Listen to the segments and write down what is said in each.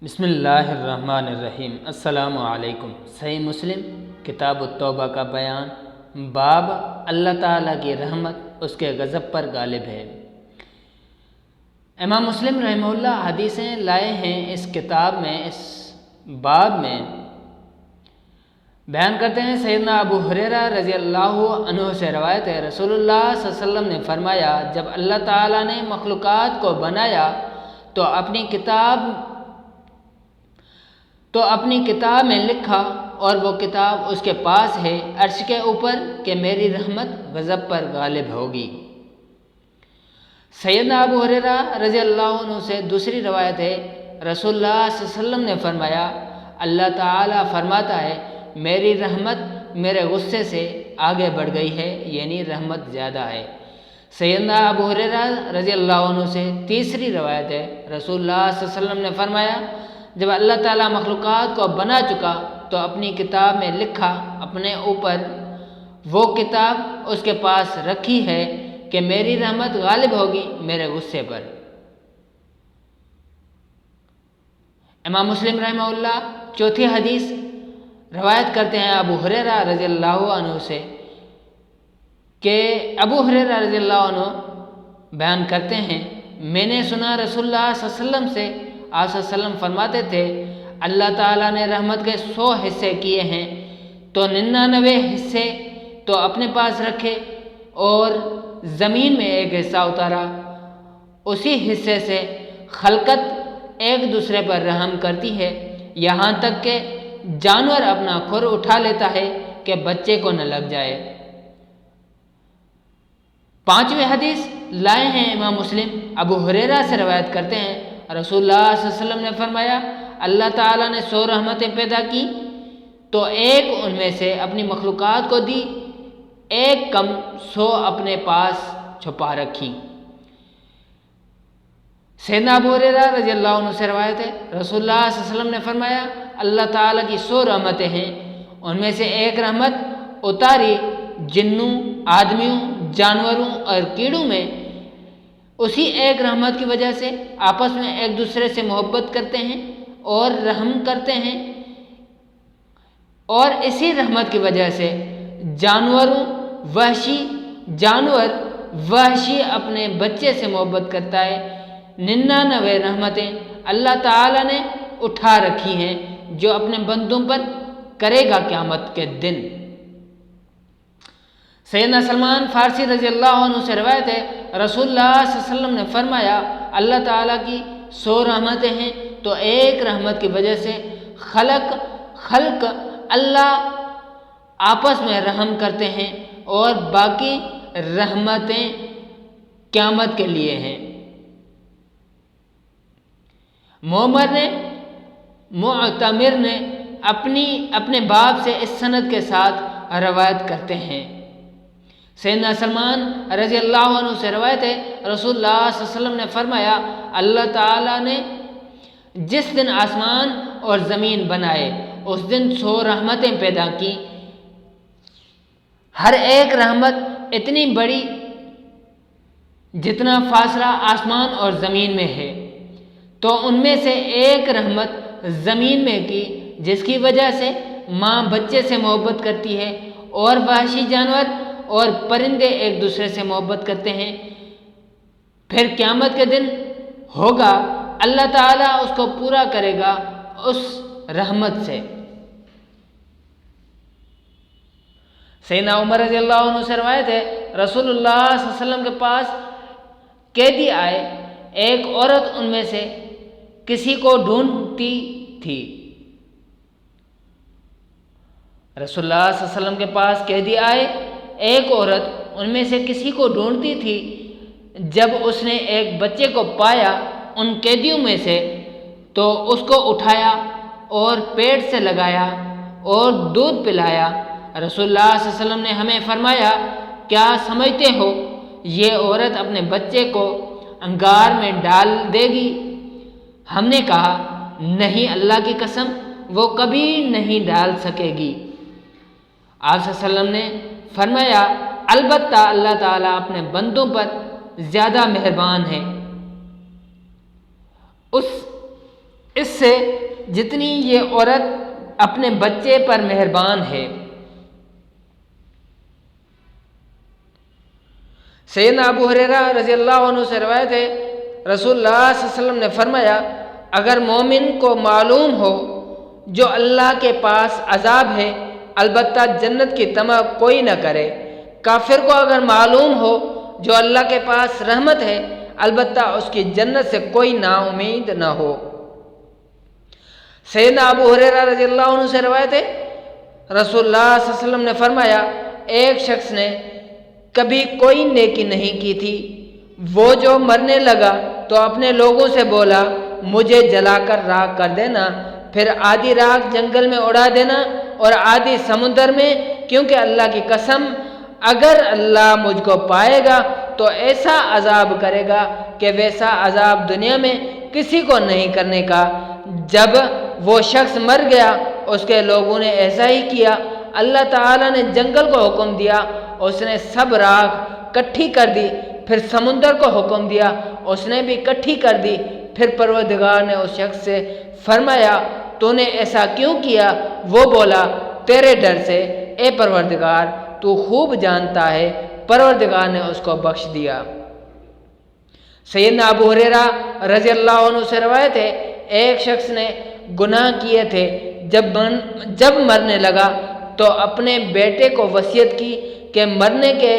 بسم اللہ الرحمن الرحیم۔ السلام علیکم۔ صحیح مسلم کتاب التوبہ کا بیان، باب اللہ تعالیٰ کی رحمت اس کے غضب پر غالب ہے۔ امام مسلم رحمہ اللہ حدیثیں لائے ہیں اس کتاب میں، اس باب میں بیان کرتے ہیں۔ سیدنا ابو ہریرہ رضی اللہ عنہ سے روایت ہے، رسول اللہ صلی اللہ علیہ وسلم نے فرمایا، جب اللہ تعالیٰ نے مخلوقات کو بنایا تو اپنی کتاب میں لکھا، اور وہ کتاب اس کے پاس ہے عرش کے اوپر، کہ میری رحمت غضب پر غالب ہوگی۔ سیدنا ابو ہریرہ رضی اللہ عنہ سے دوسری روایت ہے، رسول اللہ صلی اللہ علیہ وسلم نے فرمایا، اللہ تعالیٰ فرماتا ہے، میری رحمت میرے غصے سے آگے بڑھ گئی ہے، یعنی رحمت زیادہ ہے۔ سیدنا ابو ہریرہ رضی اللہ عنہ سے تیسری روایت ہے، رسول اللہ صلی اللہ علیہ وسلم نے فرمایا، جب اللہ تعالیٰ مخلوقات کو بنا چکا تو اپنی کتاب میں لکھا، اپنے اوپر وہ کتاب اس کے پاس رکھی ہے کہ میری رحمت غالب ہوگی میرے غصے پر۔ امام مسلم رحمہ اللہ چوتھی حدیث روایت کرتے ہیں ابو ہریرہ رضی اللہ عنہ سے، کہ ابو ہریرہ رضی اللہ عنہ بیان کرتے ہیں، میں نے سنا رسول اللہ صلی اللہ علیہ وسلم سے، آپ صلی اللہ علیہ وسلم فرماتے تھے، اللہ تعالیٰ نے رحمت کے 100 حصے کیے ہیں تو 99 حصے تو اپنے پاس رکھے، اور زمین میں ایک حصہ اتارا، اسی حصے سے خلقت ایک دوسرے پر رحم کرتی ہے، یہاں تک کہ جانور اپنا کھر اٹھا لیتا ہے کہ بچے کو نہ لگ جائے۔ پانچویں حدیث لائے ہیں امام مسلم، ابو ہریرہ سے روایت کرتے ہیں، رسول اللہ صلی اللہ علیہ وسلم نے فرمایا، اللہ تعالیٰ نے 100 رحمتیں پیدا کی تو ایک ان میں سے اپنی مخلوقات کو دی، ایک کم 100 اپنے پاس چھپا رکھی۔ سیدنا ابو ہریرہ رضی اللہ عنہ سے روایت ہے، رسول اللہ صلی اللہ علیہ وسلم نے فرمایا، اللہ تعالیٰ کی 100 رحمتیں ہیں، ان میں سے ایک رحمت اتاری جنوں، آدمیوں، جانوروں اور کیڑوں میں، اسی ایک رحمت کی وجہ سے آپس میں ایک دوسرے سے محبت کرتے ہیں اور رحم کرتے ہیں، اور اسی رحمت کی وجہ سے جانور وحشی اپنے بچے سے محبت کرتا ہے۔ 99 رحمتیں اللہ تعالیٰ نے اٹھا رکھی ہیں جو اپنے بندوں پر کرے گا قیامت کے دن۔ سیدنا سلمان فارسی رضی اللہ عنہ سے روایت ہے، رسول اللہ صلی اللہ علیہ وسلم نے فرمایا، اللہ تعالیٰ کی 100 رحمتیں ہیں تو ایک رحمت کی وجہ سے خلق اللہ آپس میں رحم کرتے ہیں، اور باقی رحمتیں قیامت کے لیے ہیں۔ معتمر نے اپنے باپ سے اس سند کے ساتھ روایت کرتے ہیں۔ سیدنا سلمان رضی اللہ عنہ سے روایت ہے، رسول اللہ صلی اللہ علیہ وسلم نے فرمایا، اللہ تعالیٰ نے جس دن آسمان اور زمین بنائے اس دن 100 رحمتیں پیدا کی، ہر ایک رحمت اتنی بڑی جتنا فاصلہ آسمان اور زمین میں ہے، تو ان میں سے ایک رحمت زمین میں کی، جس کی وجہ سے ماں بچے سے محبت کرتی ہے، اور وحشی جانور اور پرندے ایک دوسرے سے محبت کرتے ہیں۔ پھر قیامت کے دن ہوگا، اللہ تعالیٰ اس کو پورا کرے گا اس رحمت سے۔ سیدنا عمر رضی اللہ عنہ سے روایت ہے، رسول اللہ صلی اللہ علیہ وسلم کے پاس قیدی آئے، ایک عورت ان میں سے کسی کو ڈھونڈتی تھی۔ رسول اللہ صلی اللہ علیہ وسلم کے پاس قیدی آئے، ایک عورت ان میں سے کسی کو ڈھونڈتی تھی، جب اس نے ایک بچے کو پایا ان قیدیوں میں سے تو اس کو اٹھایا اور پیٹ سے لگایا اور دودھ پلایا۔ رسول اللہ صلی اللہ علیہ وسلم نے ہمیں فرمایا، کیا سمجھتے ہو یہ عورت اپنے بچے کو انگار میں ڈال دے گی؟ ہم نے کہا، نہیں، اللہ کی قسم وہ کبھی نہیں ڈال سکے گی۔ آپ صلی اللہ علیہ وسلم نے فرمایا، البتہ اللہ تعالیٰ اپنے بندوں پر زیادہ مہربان ہے۔ اس سے جتنی یہ عورت اپنے بچے پر مہربان ہے۔ سیدنا ابو ہریرہ رضی اللہ عنہ سے روایت ہے، رسول اللہ صلی اللہ علیہ وسلم نے فرمایا، اگر مومن کو معلوم ہو جو اللہ کے پاس عذاب ہے، البتہ جنت کی طمع کوئی نہ کرے۔ کافر کو اگر معلوم ہو جو اللہ کے پاس رحمت ہے، البتہ اس کی جنت سے کوئی نا امید نہ ہو۔ سیدنا ابو ہریرہ رضی اللہ عنہ سے روایت ہے، رسول اللہ صلی اللہ علیہ وسلم نے فرمایا، ایک شخص نے کبھی کوئی نیکی نہیں کی تھی، وہ جو مرنے لگا تو اپنے لوگوں سے بولا، مجھے جلا کر راکھ کر دینا، پھر آدھی راکھ جنگل میں اڑا دینا اور آدھی سمندر میں، کیونکہ اللہ کی قسم اگر اللہ مجھ کو پائے گا تو ایسا عذاب کرے گا کہ ویسا عذاب دنیا میں کسی کو نہیں کرنے کا۔ جب وہ شخص مر گیا، اس کے لوگوں نے ایسا ہی کیا۔ اللہ تعالیٰ نے جنگل کو حکم دیا، اس نے سب راکھ کٹھی کر دی، پھر سمندر کو حکم دیا، اس نے بھی کٹھی کر دی۔ پھر پروردگار نے اس شخص سے فرمایا، تو نے ایسا کیوں کیا؟ وہ بولا، تیرے ڈر سے اے پروردگار، تو خوب جانتا ہے۔ پروردگار نے اس کو بخش دیا۔ سیدنا ابو ہریرہ رضی اللہ عنہ سے روایت ہے، ایک شخص نے گناہ کیے تھے، جب مرنے لگا تو اپنے بیٹے کو وصیت کی کہ مرنے کے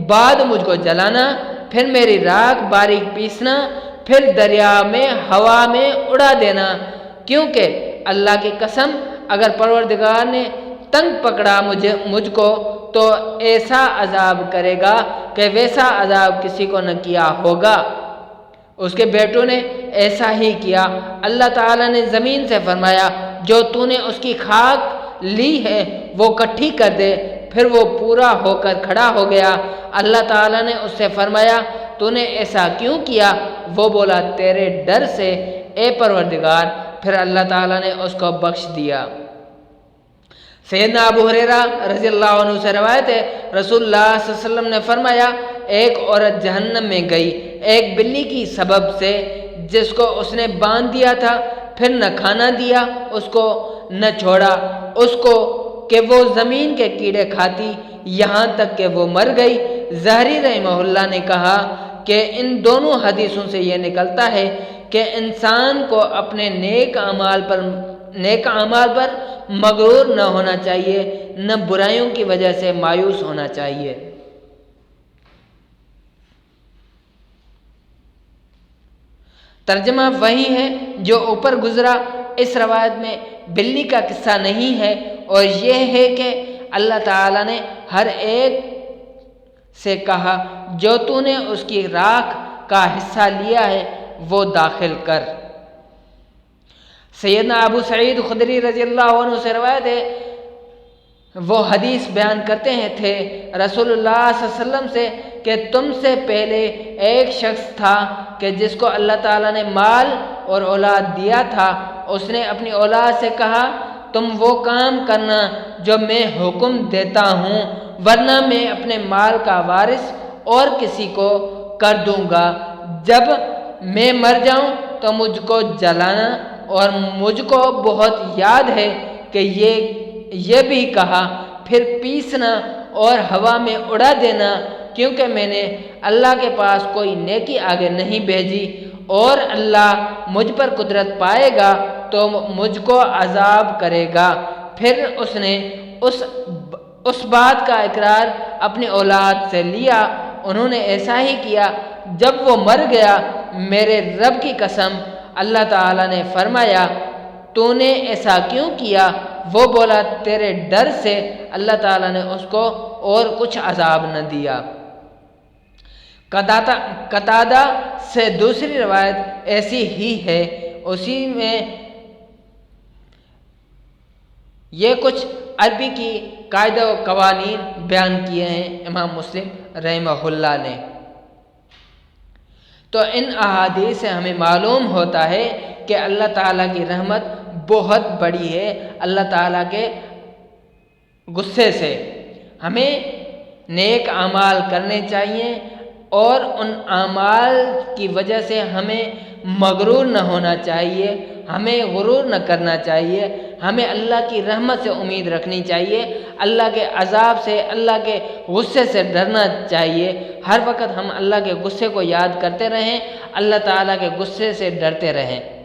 بعد مجھ کو جلانا، پھر میری راکھ باریک پیسنا، پھر دریا میں ہوا میں اڑا دینا، کیونکہ اللہ کی قسم اگر پروردگار نے تنگ پکڑا مجھ کو تو ایسا عذاب کرے گا کہ ویسا عذاب کسی کو نہ کیا ہوگا۔ اس کے بیٹوں نے ایسا ہی کیا۔ اللہ تعالیٰ نے زمین سے فرمایا، جو تو نے اس کی خاک لی ہے وہ کٹھی کر دے، پھر وہ پورا ہو کر کھڑا ہو گیا۔ اللہ تعالیٰ نے اس سے فرمایا، تو نے ایسا کیوں کیا؟ وہ بولا، تیرے ڈر سے اے پروردگار۔ پھر اللہ تعالیٰ نے اس کو بخش دیا۔ سیدنا ابو ہریرہ رضی اللہ عنہ سے روایت ہے، رسول اللہ صلی اللہ علیہ وسلم نے فرمایا، ایک عورت جہنم میں گئی ایک بلی کی سبب سے، جس کو اس نے باندھ دیا تھا، پھر نہ کھانا دیا اس کو نہ چھوڑا اس کو کہ وہ زمین کے کیڑے کھاتی، یہاں تک کہ وہ مر گئی۔ زہری رحمہ اللہ نے کہا کہ ان دونوں حدیثوں سے یہ نکلتا ہے کہ انسان کو اپنے نیک اعمال پر مغرور نہ ہونا چاہیے، نہ برائیوں کی وجہ سے مایوس ہونا چاہیے۔ ترجمہ وہی ہے جو اوپر گزرا۔ اس روایت میں بلی کا قصہ نہیں ہے، اور یہ ہے کہ اللہ تعالیٰ نے ہر ایک سے کہا، جو تو نے اس کی راکھ کا حصہ لیا ہے وہ داخل کر۔ سیدنا ابو سعید خدری رضی اللہ عنہ سے روایت ہے، وہ حدیث بیان کرتے تھے رسول اللہ صلی اللہ علیہ وسلم سے کہ تم سے پہلے ایک شخص تھا کہ جس کو اللہ تعالیٰ نے مال اور اولاد دیا تھا۔ اس نے اپنی اولاد سے کہا، تم وہ کام کرنا جو میں حکم دیتا ہوں، ورنہ میں اپنے مال کا وارث اور کسی کو کر دوں گا۔ جب میں مر جاؤں تو مجھ کو جلانا، اور مجھ کو بہت یاد ہے کہ یہ بھی کہا، پھر پیسنا اور ہوا میں اڑا دینا، کیونکہ میں نے اللہ کے پاس کوئی نیکی آگے نہیں بھیجی، اور اللہ مجھ پر قدرت پائے گا تو مجھ کو عذاب کرے گا۔ پھر اس نے اس بات کا اقرار اپنی اولاد سے لیا۔ انہوں نے ایسا ہی کیا۔ جب وہ مر گیا، میرے رب کی قسم، اللہ تعالیٰ نے فرمایا، تو نے ایسا کیوں کیا؟ وہ بولا، تیرے ڈر سے۔ اللہ تعالیٰ نے اس کو اور کچھ عذاب نہ دیا۔ قتادہ سے دوسری روایت ایسی ہی ہے، اسی میں یہ کچھ عربی کی قاعدہ و قوانین بیان کیے ہیں امام مسلم رحمہ اللہ نے۔ تو ان احادیث سے ہمیں معلوم ہوتا ہے کہ اللہ تعالیٰ کی رحمت بہت بڑی ہے۔ اللہ تعالیٰ کے غصے سے ہمیں نیک اعمال کرنے چاہیے، اور ان اعمال کی وجہ سے ہمیں مغرور نہ ہونا چاہیے، ہمیں غرور نہ کرنا چاہیے، ہمیں اللہ کی رحمت سے امید رکھنی چاہیے، اللہ کے عذاب سے، اللہ کے غصے سے ڈرنا چاہیے۔ ہر وقت ہم اللہ کے غصے کو یاد کرتے رہیں، اللہ تعالیٰ کے غصے سے ڈرتے رہیں۔